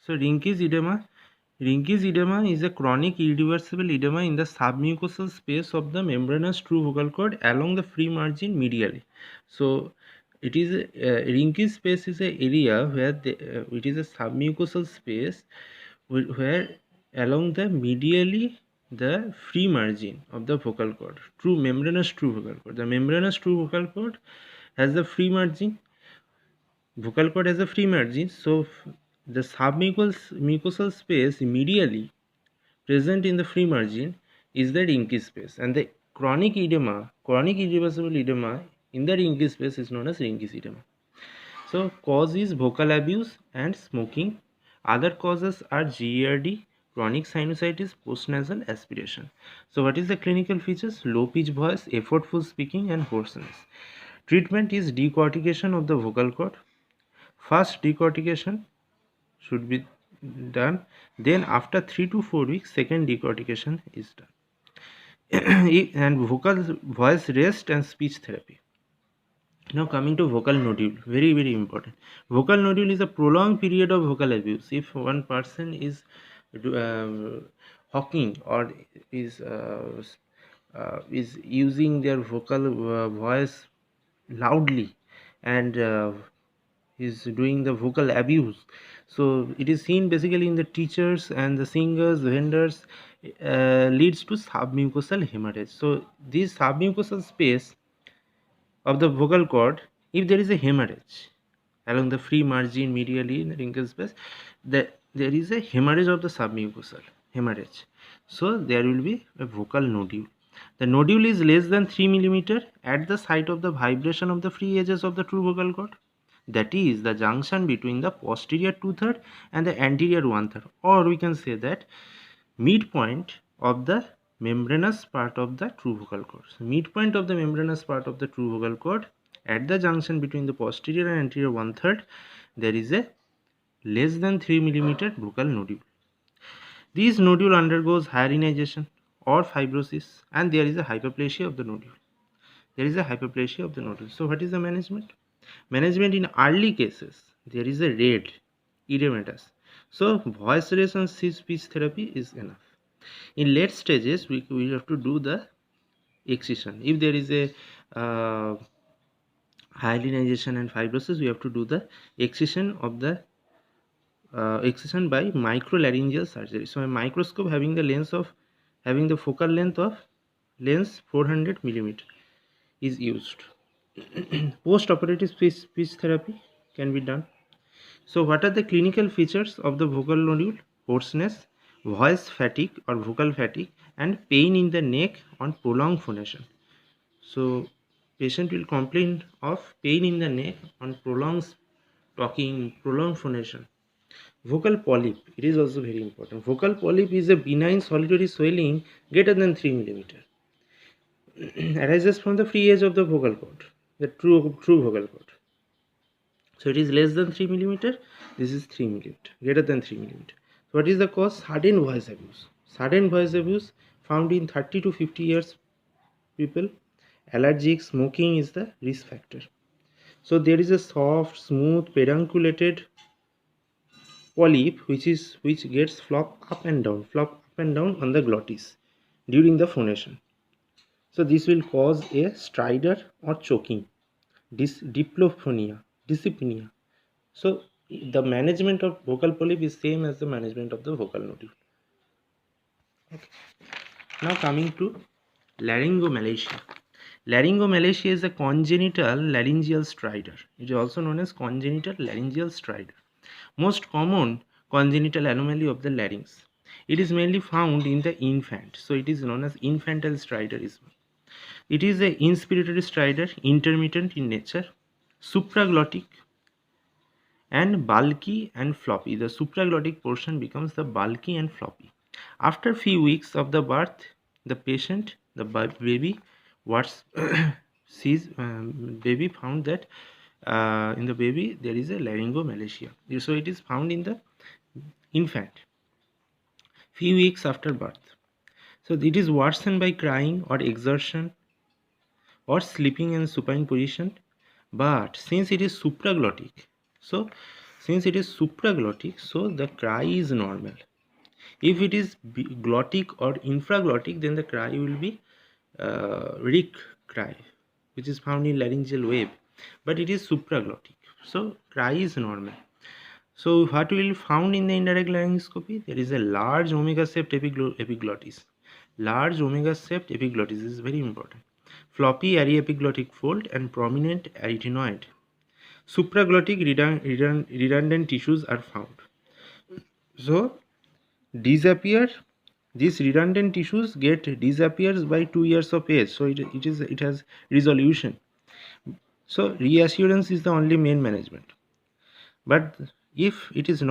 So Rinke's edema is a chronic irreversible edema in the submucosal space of the membranous true vocal cord along the free margin medially. So it is Rinke's space is an area where it is a submucosal space where along the medially the free margin of the vocal cord, membranous true vocal cord. The membranous true vocal cord has the free margin. Vocal cord has a free margin, so the submucosal space medially present in the free margin is the Rinke space, and the chronic irreversible edema in the Rinke space is known as Rinke's edema. So cause is vocal abuse and smoking. Other causes are GERD, chronic sinusitis, postnasal aspiration. So what is the clinical features? Low pitch voice, effortful speaking and hoarseness. Treatment is decortication of the vocal cord. First decortication should be done, then after 3 to 4 weeks second decortication is done. And vocal voice rest and speech therapy. Now coming to vocal nodule, very important. Vocal nodule is a prolonged period of vocal abuse. If one person is hawking or is using their vocal voice loudly and is doing the vocal abuse, so it is seen basically in the teachers and the singers, vendors, leads to submucosal hemorrhage. So this submucosal space of the vocal cord, if there is a hemorrhage along the free margin medially in the Rinke space, there is a hemorrhage of the submucosal hemorrhage, so there will be a vocal nodule. The nodule is less than 3 mm at the site of the vibration of the free edges of the true vocal cord, that is the junction between the posterior 2/3 and the anterior 1/3, or we can say that midpoint of the membranous part of the true vocal cord. So midpoint of the membranous part of the true vocal cord, at the junction between the posterior and anterior 1/3, there is a less than 3 mm vocal nodule. This nodule undergoes hyalinization or fibrosis, and there is a hyperplasia of the nodule. So what is the management? Management in early cases, there is a red edematous, so voice rest and speech therapy is enough. In late stages, we have to do the excision. If there is a hyalinization and fibrosis, we have to do the excision of the excision by microlaryngeal surgery. So a microscope having the focal length of lens 400 mm is used. Post-operative speech therapy can be done. So what are the clinical features of the vocal nodule? Hoarseness, voice fatigue or vocal fatigue, and pain in the neck on prolonged phonation. So patient will complain of pain in the neck on prolonged talking, prolonged phonation. Vocal polyp, it is also very important. Vocal polyp is a benign solitary swelling greater than 3 mm. Arises from the free edge of the vocal cord, the true vocal cord. So it is less than 3 mm. This is 3 mm, greater than 3 mm. So what is the cause? Sudden voice abuse. Sudden voice abuse found in 30 to 50 years people. Allergic, smoking is the risk factor. So there is a soft, smooth, pedunculated polyp which gets flop up and down on the glottis during the phonation. So this will cause a stridor or choking, dyspnea. So the management of vocal polyp is same as the management of the vocal nodule. Okay. Now coming to laryngomalacia. Laryngomalacia is a congenital laryngeal stridor. It is also known as congenital laryngeal stridor. Most common congenital anomaly of the larynx. It is mainly found in the infant. So it is known as infantile stridorism. It is an inspiratory stridor, intermittent in nature, supraglottic and bulky and floppy. The supraglottic portion becomes the bulky and floppy. After few weeks of the birth, the baby sees baby found that in the baby there is a laryngomalacia. So it is found in the infant few weeks after birth. So it is worsened by crying or exertion or sleeping in supine position, but since it is supraglottic, so Since it is supraglottic, so the cry is normal. If it is glottic or infraglottic, then the cry will be Rick cry, which is found in laryngeal wave, but it is supraglottic, so cry is normal. So what will be found in the indirect laryngoscopy? There is a large omega-shaped epiglottis. Large omega-shaped epiglottis is very important. Floppy aryepiglottic fold and prominent arytenoid. Supraglottic redundant tissues are found. So these redundant tissues disappears by 2 years of age. So it has resolution. So reassurance is the only main management. But if it is